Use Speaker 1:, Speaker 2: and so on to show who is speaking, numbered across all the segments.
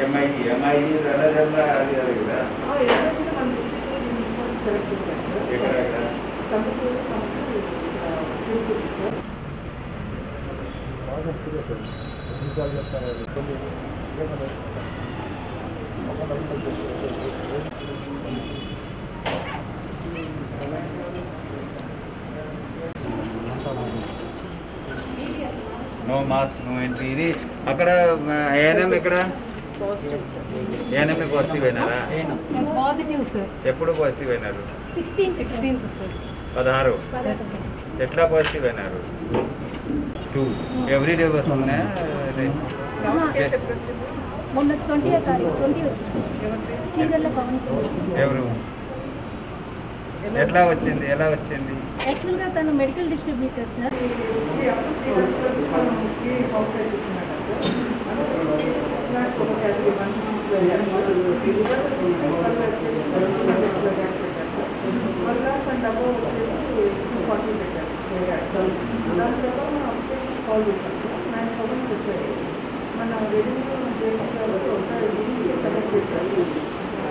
Speaker 1: MIG రెండో అది కదా
Speaker 2: సెలెక్ట్ చేశారు సార్.
Speaker 1: ఎక్కడ
Speaker 2: కందుకూరు సార్.
Speaker 3: బాగా ఎన్నిసార్లు చెప్తాను
Speaker 1: నో మాస్క్ నో ఎంట్రీ. ఇది అక్కడ ఏఎన్ఎం ఇక్కడ ఏఎన్ఎం పాజిటివ్ అయినారా?
Speaker 4: Positive sir.
Speaker 1: ఎప్పుడు పాజిటివ్ అయినారు?
Speaker 4: 16th sir.
Speaker 1: 16. ఎట్లా పాజిటివ్ అయినారు? 2 ఎవ్రీడే వస్తున్నాయా?
Speaker 4: మొన్న 20 వచ్చింది. చీరల
Speaker 1: ఎవరు ఎట్లా వచ్చింది? ఎలా వచ్చింది?
Speaker 4: యాక్చువల్గా తను మెడికల్ డిస్ట్రిబ్యూటర్ సార్.
Speaker 2: కాల్ చేశాం సార్. 9,000 వచ్చాయి. మన రెవెన్యూ చేసిన తర్వాత ఒకసారి గురించి కనెక్ట్ చేశారు.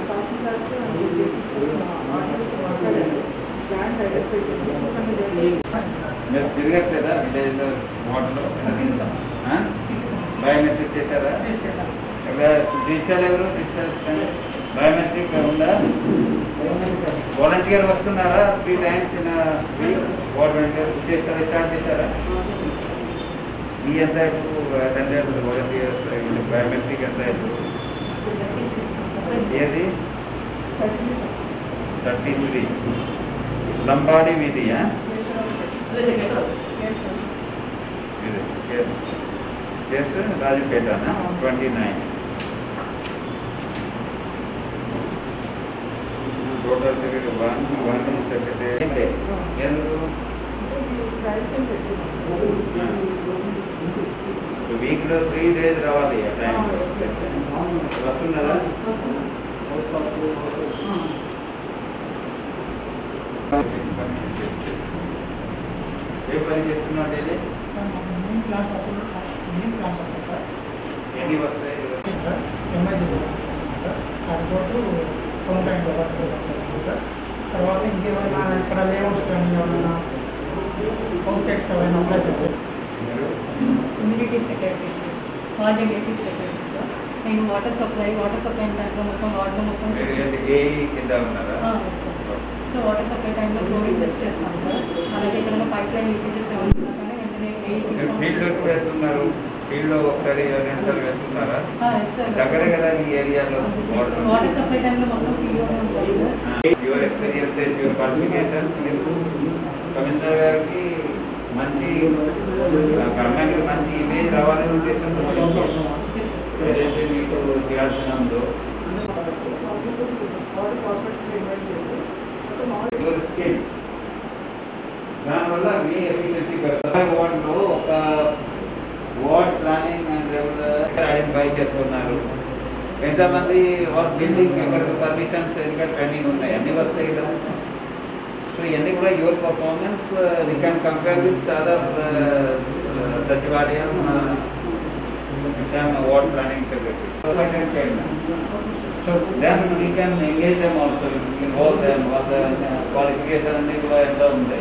Speaker 2: తహసీల్దార్స్ ఆర్డర్స్తో మాట్లాడారు. ల్యాండ్ ఐడెంటిఫై
Speaker 1: మీరు తిరగట్లేదా విలేజ్లో వాటర్లో? బయోమెట్రిక్ చేశారా? డిజిటల్ ఎవరు? డిజిటల్ బయోమెట్రిక్ ఉందా? వాలంటీర్ వస్తున్నారా? 3 times ఇన్ వాలంటీర్ చేస్తారా? స్టార్ట్ చేశారా? మీ ఎంత ఇప్పుడు అటెండెన్స్ వాలంటీర్స్ బయోమెట్రిక్ ఎంత ఇప్పుడు? ఏది 33 లంబాడి వీధియా? చేస్తే రాజపేటనా? 29 టోటల్ వన్ సెక్రటరీ. ఎందుకు వీక్లో 3 days రావాలి ఆ టైంలో. వస్తున్నారా? ఏ పని చేస్తున్నాడు? ఇది ఎన్ని వస్తాయి?
Speaker 5: తర్వాత ఇంకేమైనా ఇక్కడ లేఅవుట్స్ కానీ ఏమైనా హౌస్ సైట్స్ ఏమైనా అప్లై చేయాలి.
Speaker 4: Community secretary sir. Coordinative secretary sir. నేను వాటర్ సప్లై దాంట్లో మొత్తం వాటర్ మొత్తం
Speaker 1: కింద ఉన్నారా?
Speaker 4: సో వాటర్ సప్లై టైంలో క్లోరిన్ టెస్ట్ చేస్తాం సార్. అలాగే ఎక్కడైనా పైప్ లైన్ లీకేజెస్ ఏమన్నా కానీ వెంటనే
Speaker 1: ఫీల్డ్లోకి వేస్తున్నారు. ఫీల్డ్లో ఒకసారి 2 సార్లు వేస్తున్నారా? దగ్గరే కదా ఈ ఏరియాలో
Speaker 4: వాటర్ సప్లై టైంలో మొత్తం ఫీల్డ్లోనే ఉంటుంది sir.
Speaker 1: Your experiences, your qualification మీకు కమిషనర్ గారికి మంచి గవర్నమెంట్కి మంచి ఇమేజ్ రావాలనే ఉద్దేశంతో ఏదైతే మీకు చేయాల్సిన ఉందో దానివల్ల మీ ఎఫిషియన్సీ వార్డులో ఒక వార్డ్ ప్లానింగ్ అండ్ ఐడెంటిఫై చేసుకున్నారు. ఎంతమంది బిల్డింగ్ ఎక్కడ పర్మిషన్స్ ఇంకా పెండింగ్ ఉన్నాయి, అన్నీ వస్తాయి కదా. సో ఇవన్నీ కూడా your performance we can compare with other Sachivalayam ward planning secretary. Then we can engage them also, involve them, వాళ్ళ క్వాలిఫికేషన్ అన్నీ కూడా ఎంత ఉంది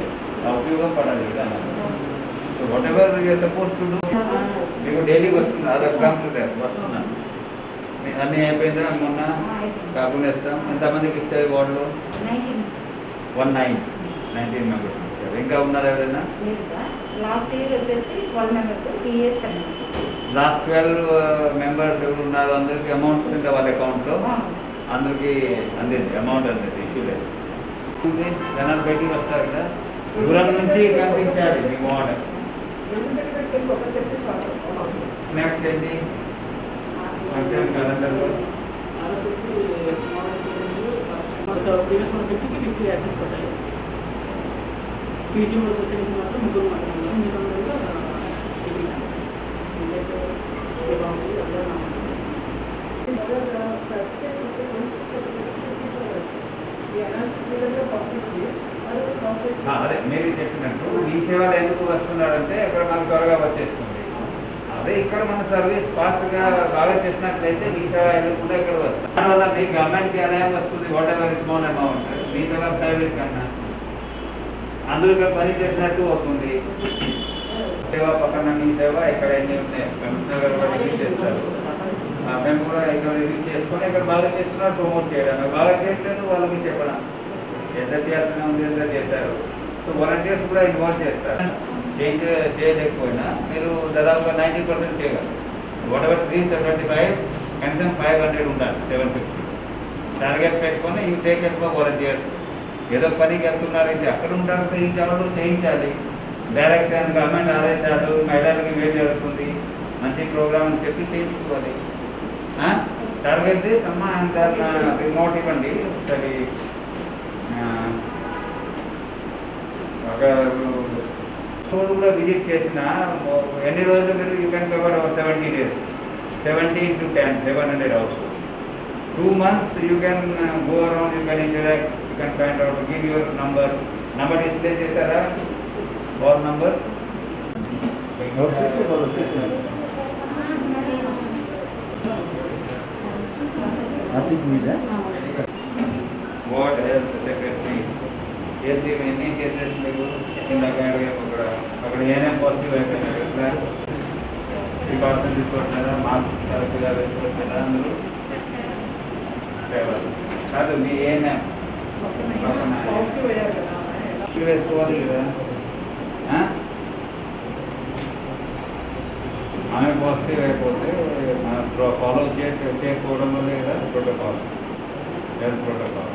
Speaker 1: ఉపయోగపడాలి కదా. So whatever you're suppose to do మీకు డైలీ వస్తుంది. అదర్ కంప్యూటర్ వస్తున్నాను అన్నీ అయిపోయిందా? మొన్న కాకుండా ఇస్తాం. ఎంతమందికి ఇస్తారు వార్డులో? 19 మెంబర్స్ ఇచ్చారు. ఇంకా ఉన్నారా ఎవరైనా?
Speaker 4: లాస్ట్ ఇయర్ వచ్చేసి 12 మెంబర్స్, ఈ ఇయర్ 7 మెంబర్స్.
Speaker 1: లాస్ట్ 12 మెంబర్స్ ఎవరు ఉన్నారు? అందరికి అమౌంట్ ఉంటే వాళ్ళ అకౌంట్లో అందరికీ అందింది అమౌంట్ అందింది. ఇష్యూ లేదు. జనాలు బయటికి వస్తారు కదా, దూరం నుంచి కనిపించాలి మీ వార్డ్. నెక్స్ట్ ఏంటి ఫంక్షన్ క్యాలెండర్లో?
Speaker 5: ప్రీవియస్ మనం 50 యాక్సెస్ పట్టాలి. పీజీ మనకు వచ్చేసి మాత్రం 3 మాట్లాడుతున్నాం. మీకు
Speaker 1: అదే మీరు చెప్పినట్టు మీ సేవలు ఎందుకు వస్తాయి? వస్తున్నాడంటే ఇక్కడ మనకు త్వరగా వచ్చేస్తుంది. అదే ఇక్కడ మన సర్వీస్ ఫాస్ట్గా బాగా చేసినట్లయితే మిగతా వెళ్ళకుండా ఇక్కడ వస్తాం. దానివల్ల మీ గవర్నమెంట్కి ఆదాయం వస్తుంది. వాట్ ఎవర్ స్మాల్ అమౌంట్ మిగతా ప్రైవేట్ కన్నా అందులో ఇక్కడ పని చేసినట్టు అవుతుంది. సేవ పక్కన మీ సేవ ఇక్కడ ఎన్ని ఉన్నాయి కమిషనర్ గారు కూడా రిలీజ్ చేస్తారు. మేము కూడా ఇక్కడ రిలీజ్ చేసుకొని ఇక్కడ బాగా చేస్తున్నారు ప్రమోట్ చేయడం, బాగా చేయట్లేదు వాళ్ళకి చెప్పడం, ఎంత చేయాల్సిన ఉంది ఎంత చేశారు. సో వాలంటీర్స్ కూడా ఇన్వాల్వ్ చేస్తారు. చేయలేకపోయినా మీరు దాదాపుగా 90% చేయగలరు. వాట్ ఎవర్ 375 కనీసం 500 ఉండాలి, 750 టార్గెట్ పెట్టుకొని ఇవి టేక్ ఎక్కువ వాలంటీర్స్. ఏదో పనికి వెళ్తున్నారు, ఇది అక్కడ ఉంటారు, ఈ చదువులు చేయించాలి. డైరెక్షన్ గవర్నమెంట్ ఆదేశాలు మహిళలకి వేడి జరుగుతుంది, మంచి ప్రోగ్రామ్ చెప్పి చేయించుకోవాలి. టార్గెట్ అమ్మా అంత రిమోట్ ఇవ్వండి ఒకసారి. ఒక రోడ్ కూడా విజిట్ చేసిన ఎన్ని రోజులు మీరు you can cover 70 days, 70 into 10, 700 hours. 2 months you can go around, you can interact, you can find out, give your number display చేశారా all numbers. Ward health secretary ఏది ఎన్ని కేసెస్ మీకు ఇందాక అక్కడ ఏమేమి పాజిటివ్ అయిపోయినా ప్రికాషన్ తీసుకోవట్లేదా, మాస్క్ కరెక్ట్గా వేసుకోవట్లేదా అందరూ కాదు మీ ఏమేమి వేసుకోవాలి కదా. ఆమె పాజిటివ్ అయిపోతే ఫాలో చేయకపోవడం వల్ల కదా ప్రోటోకాల్, హెల్త్ ప్రోటోకాల్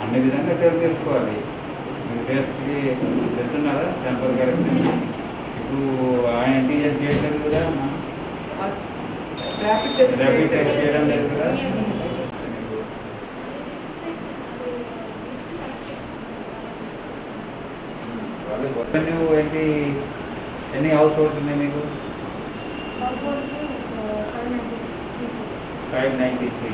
Speaker 1: అన్ని విధంగా తెలుసుకోవాలి. మీరు టెస్ట్కి వెళ్తున్నారా శాంపుల్ కరెక్షన్? ఇప్పుడు ఆయన యాంటీజెన్ చేయట్లేదు కదా, ర్యాపిడ్ టెస్ట్ చేయడం లేదు కదా. ఏంటి ఎన్ని హౌస్ హోల్డ్స్ ఉన్నాయి మీకు? 593.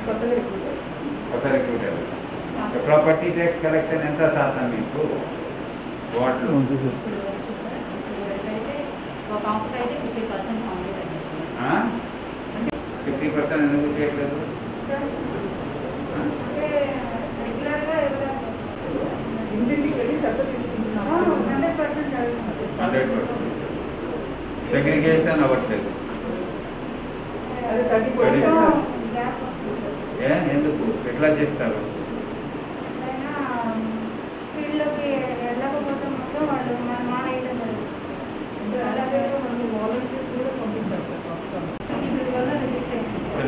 Speaker 1: కొత్త రిక్రూటర్. ప్రాపర్టీ ట్యాక్స్ కలెక్షన్ ఎంత శాతం మీకు వార్డులో? 50% ఎందుకు చేయట్లేదు? సెగ్రిగేషన్ అవ్వట్లేదు. ఎందుకు ఎట్లా చేస్తారు?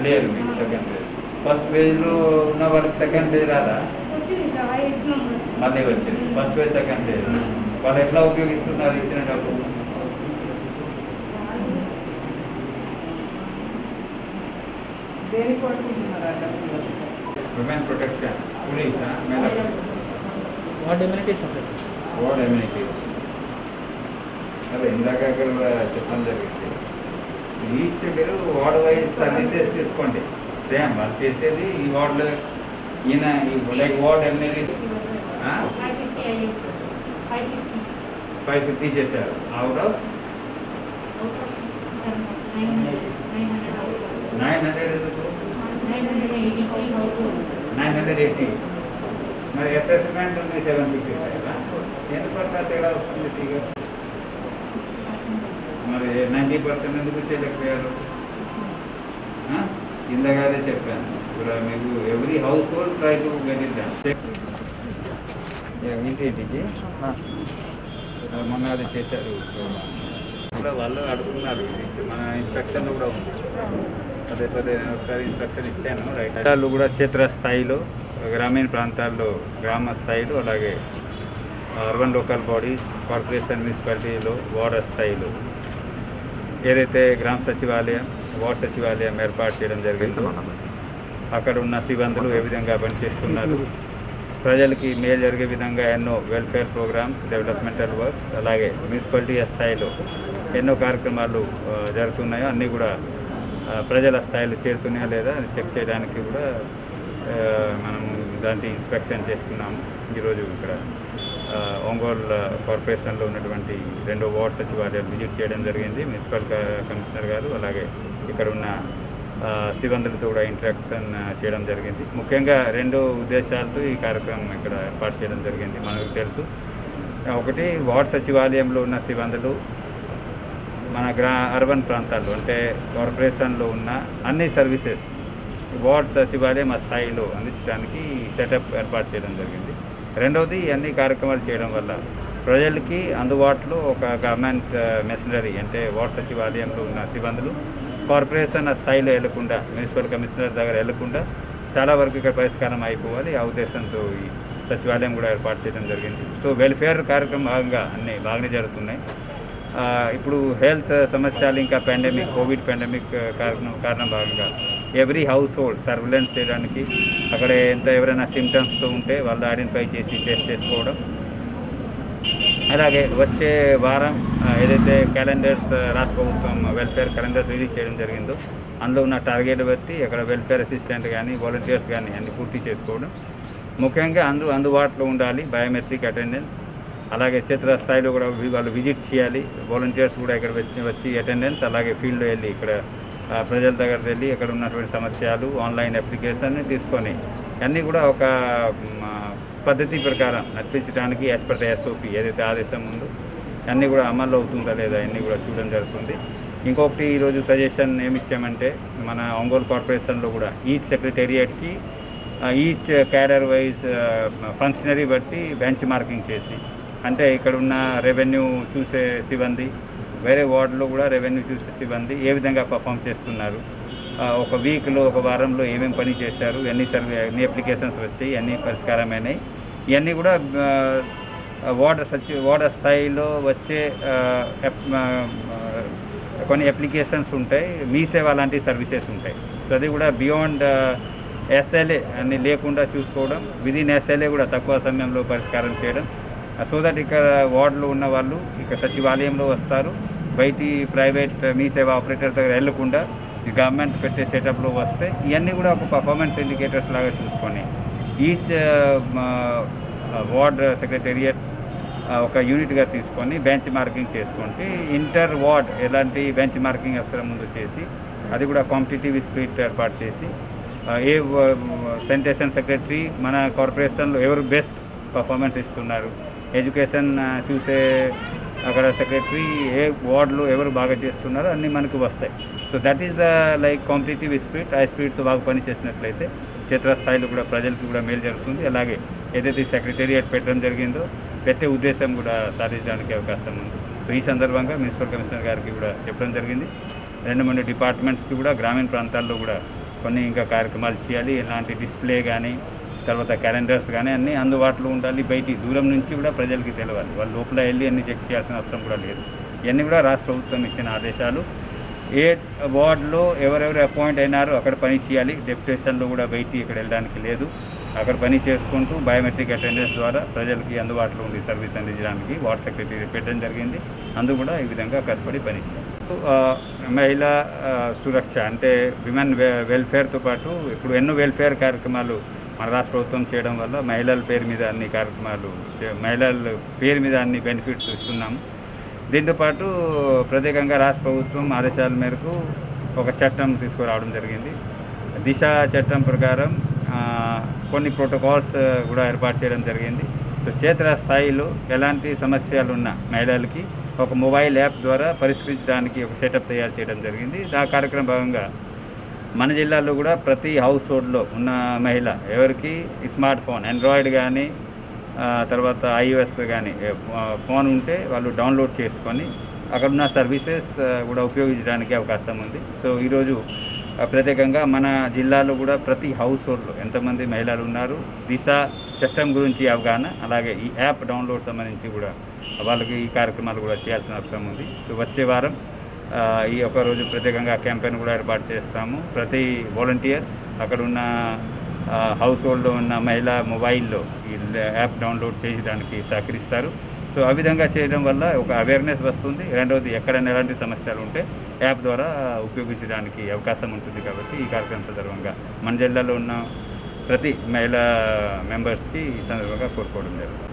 Speaker 1: లేదు మీకు సెకండ్ పేజ్. ఫస్ట్ పేజ్లో ఉన్న వాళ్ళకి సెకండ్ పేజ్ రాదా? మళ్ళీ వచ్చింది ఫస్ట్ పేజ్ సెకండ్ పేజ్. వాళ్ళు ఎట్లా ఉపయోగిస్తున్నారు ఇచ్చిన డబ్బు? ఉమెన్ ప్రొటెక్షన్, పోలీసా,
Speaker 5: వార్డ్ ఎమ్యూనిటీస్ ఉంటాయి.
Speaker 1: వార్డ్ ఎమ్యూనిటీ అదే ఇందాక చెప్పడం జరిగింది. ఈచ్ మీరు వార్డ్ వైజ్ సర్వీసెస్ తీసుకోండి. సేమ్ వాళ్ళు చేసేది ఈ వార్డులో ఈయన లైక్ వార్డ్ ఎమ్మెల్యే 550 చేశారు. అవుట్ ఆఫ్ 900 ఎందుకు? 980. మరి అసెస్మెంట్ ఉంది 755. ఎందుకు అట్లా తేడా వస్తుంది ఫిగర్? మరి 90% ఎందుకు చేయలేకపోయారు? ఇందాకదే చెప్పాను ఇప్పుడు మీకు every house hold try to get it done. ఇంటింటికి మొన్న అది చేశారు. కూడా వాళ్ళు అడుగుతున్నారు. మన ఇన్స్ట్రక్షన్లో కూడా ఉంది. పదే పదే ఒకసారి ఇన్స్ట్రక్షన్ ఇచ్చాను. రైట్ వాళ్ళు కూడా క్షేత్ర స్థాయిలో, గ్రామీణ ప్రాంతాల్లో గ్రామ స్థాయిలో, అలాగే అర్బన్ లోకల్ బాడీస్, కార్పొరేషన్, మున్సిపాలిటీలో వార్డు స్థాయిలో ఏదైతే గ్రామ సచివాలయం, వార్డు సచివాలయం ఏర్పాటు చేయడం జరిగిందో అక్కడ ఉన్న సిబ్బందులు ఏ విధంగా పనిచేస్తున్నారు, ప్రజలకి మేలు జరిగే విధంగా ఎన్నో వెల్ఫేర్ ప్రోగ్రామ్స్, డెవలప్మెంటల్ వర్క్స్, అలాగే మున్సిపాలిటీ స్థాయిలో ఎన్నో కార్యక్రమాలు జరుగుతున్నాయో అన్నీ కూడా ప్రజల స్థాయిలో చేరుతున్నాయో లేదా చెక్ చేయడానికి కూడా మనము
Speaker 6: దాంట్లో ఇన్స్పెక్షన్ చేస్తున్నాము. ఈరోజు ఇక్కడ ఒంగోలు కార్పొరేషన్లో ఉన్నటువంటి 2వ వార్డ్ సచివాలయాలు విజిట్ చేయడం జరిగింది. మున్సిపల్ కమిషనర్ గారు అలాగే ఇక్కడ ఉన్న సిబ్బందులతో కూడా ఇంటరాక్షన్ చేయడం జరిగింది. ముఖ్యంగా 2 ఉద్దేశాలతో ఈ కార్యక్రమం ఇక్కడ ఏర్పాటు చేయడం జరిగింది. మనకు తెలుసు, ఒకటి వార్డ్ సచివాలయంలో ఉన్న సిబ్బందులు మన అర్బన్ ప్రాంతాల్లో అంటే కార్పొరేషన్లో ఉన్న అన్ని సర్వీసెస్ వార్డ్ సచివాలయం ఆ స్థాయిలో అందించడానికి సెటప్ ఏర్పాటు చేయడం జరిగింది. రెండవది అన్ని కార్యక్రమాలు చేయడం వల్ల ప్రజలకి అందుబాటులో ఒక గవర్నమెంట్ మెషినరీ అంటే వార్డ్ సచివాలయంలో ఉన్న సిబ్బందులు కార్పొరేషన్ స్థాయిలో వెళ్లకుండా మున్సిపల్ కమిషనర్ దగ్గర వెళ్లకుండా చాలా వరకు ఇక్కడ పరిష్కారం అయిపోవాలి. ఆ ఉద్దేశంతో ఈ సచివాలయం కూడా ఏర్పాటు చేయడం జరిగింది. సో వెల్ఫేర్ కార్యక్రమం భాగంగా అన్నీ బాగానే జరుగుతున్నాయి. ఇప్పుడు హెల్త్ సమస్యలు ఇంకా కోవిడ్ పాండమిక్ కారణం భాగంగా ఎవ్రీ హౌస్ హోల్డ్ సర్వేలెన్స్ చేయడానికి అక్కడ ఎవరైనా సిమ్టమ్స్తో ఉంటే వాళ్ళు ఐడెంటిఫై చేసి టెస్ట్ చేసుకోవడం, అలాగే వచ్చే వారం ఏదైతే క్యాలెండర్స్ రాష్ట్ర ప్రభుత్వం వెల్ఫేర్ క్యాలెండర్స్ రిలీజ్ చేయడం జరిగిందో అందులో ఉన్న టార్గెట్ బట్టి అక్కడ వెల్ఫేర్ అసిస్టెంట్ కానీ వాలంటీర్స్ కానీ అన్ని పూర్తి చేసుకోవడం, ముఖ్యంగా అందుబాటులో ఉండాలి బయోమెట్రిక్ అటెండెన్స్, అలాగే క్షేత్రస్థాయిలో కూడా వాళ్ళు విజిట్ చేయాలి. వాలంటీర్స్ కూడా ఇక్కడ వచ్చి అటెండెన్స్, అలాగే ఫీల్డ్లో వెళ్ళి ఇక్కడ ప్రజల దగ్గర వెళ్ళి అక్కడ ఉన్నటువంటి సమస్యలు ఆన్లైన్ అప్లికేషన్ తీసుకొని అన్నీ కూడా ఒక పద్ధతి ప్రకారం నడిపించడానికి యాజ్ పర్ ద SOP ఏదైతే ఆదేశం ఉందో అన్నీ కూడా అమల్లో అవుతుందా లేదా అన్నీ కూడా చూడడం జరుగుతుంది. ఇంకొకటి ఈరోజు సజెషన్ ఏమిచ్చామంటే మన ఒంగోలు కార్పొరేషన్లో కూడా ఈచ్ సెక్రటేరియట్కి ఈచ్ క్యాడర్ వైజ్ ఫంక్షనరీ బట్టి బెంచ్ మార్కింగ్ చేసి, అంటే ఇక్కడ ఉన్న రెవెన్యూ చూసే సిబ్బంది వేరే వార్డులో కూడా రెవెన్యూ చూసే సిబ్బంది ఏ విధంగా పర్ఫామ్ చేస్తున్నారు, ఒక వీక్లో ఒక వారంలో ఏమేమి పని చేశారు, ఎన్ని అప్లికేషన్స్ వచ్చాయి, ఎన్ని పరిష్కారమైనాయి, ఇవన్నీ కూడా వార్డు స్థాయిలో వచ్చే కొన్ని అప్లికేషన్స్ ఉంటాయి, మీ సేవ లాంటి సర్వీసెస్ ఉంటాయి. సో అది కూడా బియాండ్ SLA అని లేకుండా చూసుకోవడం, విదిన్ SLA కూడా తక్కువ సమయంలో పరిష్కారం చేయడం. సో దట్ ఇక్కడ వార్డులో ఉన్న వాళ్ళు ఇక్కడ సచివాలయంలో వస్తారు, బయటి ప్రైవేట్ మీ సేవ ఆపరేటర్ దగ్గర వెళ్ళకుండా గవర్నమెంట్ పెట్టే సెటప్లో వస్తే ఇవన్నీ కూడా ఒక పర్ఫార్మెన్స్ ఇండికేటర్స్ లాగా చూసుకొని ఈచ్ వార్డ్ సెక్రటేరియట్ ఒక యూనిట్గా తీసుకొని బెంచ్ మార్కింగ్ చేసుకుంటే ఇంటర్ వార్డ్ ఎలాంటి బెంచ్ మార్కింగ్ అవసరం ముందు చేసి అది కూడా కాంపిటేటివ్ స్పిరిట్ ఏర్పాటు చేసి ఏ శానిటేషన్ సెక్రటరీ మన కార్పొరేషన్లో ఎవరు బెస్ట్ పర్ఫార్మెన్స్ ఇస్తున్నారు, ఎడ్యుకేషన్ చూసే అక్కడ సెక్రటరీ ఏ వార్డులో ఎవరు బాగా చేస్తున్నారో అన్నీ మనకు వస్తాయి. So that is the like competitive spirit. ఆ స్పిరిట్తో బాగా పని చేసినట్లయితే క్షేత్రస్థాయిలో కూడా ప్రజలకు కూడా మేలు జరుగుతుంది. అలాగే ఏదైతే సెక్రటేరియట్ పెట్టడం జరిగిందో పెట్టే ఉద్దేశం కూడా సాధించడానికి అవకాశం ఉంది. సో ఈ సందర్భంగా మున్సిపల్ కమిషనర్ గారికి కూడా చెప్పడం జరిగింది. 2-3 డిపార్ట్మెంట్స్కి కూడా గ్రామీణ ప్రాంతాల్లో కూడా కొన్ని ఇంకా కార్యక్రమాలు చేయాలి. ఇలాంటి డిస్ప్లే కానీ తర్వాత క్యాలెండర్స్ కానీ అన్నీ అందుబాటులో ఉండాలి. బయటి దూరం నుంచి కూడా ప్రజలకి తెలవాలి, వాళ్ళు లోపల వెళ్ళి అన్నీ చెక్ చేయాల్సిన అవసరం కూడా లేదు. ఇవన్నీ కూడా రాష్ట్ర ప్రభుత్వం ఇచ్చిన ఆదేశాలు. ఏ వార్డులో ఎవరెవరు అపాయింట్ అయినారో అక్కడ పని చేయాలి, డెప్యుటేషన్లో కూడా బయటికి ఇక్కడ వెళ్ళడానికి లేదు. అక్కడ పని చేసుకుంటూ బయోమెట్రిక్ అటెండెన్స్ ద్వారా ప్రజలకి అందుబాటులో ఉండి సర్వీస్ అందించడానికి వార్డ్ సెక్రటరీ పెట్టడం జరిగింది. అందుకు కూడా ఈ విధంగా కష్టపడి పనిచేయాలి. మహిళా సురక్ష అంటే విమెన్ వెల్ఫేర్తో పాటు ఇప్పుడు ఎన్నో వెల్ఫేర్ కార్యక్రమాలు మన రాష్ట్ర ప్రభుత్వం చేయడం వల్ల మహిళల పేరు మీద అన్ని కార్యక్రమాలు, మహిళల పేరు మీద అన్ని బెనిఫిట్స్ ఇస్తున్నాము. దీంతోపాటు ప్రత్యేకంగా రాష్ట్ర ప్రభుత్వం ఆదేశాల మేరకు ఒక చట్టం తీసుకురావడం జరిగింది. దిశ చట్టం ప్రకారం కొన్ని ప్రోటోకాల్స్ కూడా ఏర్పాటు చేయడం జరిగింది. సో క్షేత్ర స్థాయిలో ఎలాంటి సమస్యలు ఉన్న మహిళలకి ఒక మొబైల్ యాప్ ద్వారా పరిష్కరించడానికి ఒక సెటప్ తయారు చేయడం జరిగింది. ఆ కార్యక్రమం భాగంగా మన జిల్లాలో కూడా ప్రతి హౌస్ హోల్డ్లో ఉన్న మహిళ ఎవరికి స్మార్ట్ ఫోన్ ఆండ్రాయిడ్ కానీ తర్వాత iOS కానీ ఫోన్ ఉంటే వాళ్ళు డౌన్లోడ్ చేసుకొని అక్కడ ఉన్న సర్వీసెస్ కూడా ఉపయోగించడానికి అవకాశం ఉంది. సో ఈరోజు ప్రత్యేకంగా మన జిల్లాలో కూడా ప్రతి హౌస్ హోల్డ్లో ఎంతమంది మహిళలు ఉన్నారు, దిశ చట్టం గురించి అవగాహన, అలాగే ఈ యాప్ డౌన్లోడ్ సంబంధించి కూడా వాళ్ళకి ఈ కార్యక్రమాలు కూడా చేయాల్సిన అవసరం ఉంది. సో వచ్చే వారం ఈ ఒక రోజు ప్రత్యేకంగా క్యాంపెయిన్ కూడా ఏర్పాటు చేస్తాము. ప్రతి వాలంటీర్ అక్కడ ఉన్న హౌస్ హోల్డ్లో ఉన్న మహిళా మొబైల్లో ఈ యాప్ డౌన్లోడ్ చేయడానికి సహకరిస్తారు. సో ఆ విధంగా చేయడం వల్ల ఒక అవేర్నెస్ వస్తుంది. రెండవది ఎక్కడైనా ఎలాంటి సమస్యలు ఉంటే యాప్ ద్వారా ఉపయోగించడానికి అవకాశం ఉంటుంది. కాబట్టి ఈ కార్యక్రమం సందర్భంగా మన జిల్లాలో ఉన్న ప్రతి మహిళా మెంబర్స్కి ఈ సందర్భంగా కోరుకోవడం జరుగుతుంది.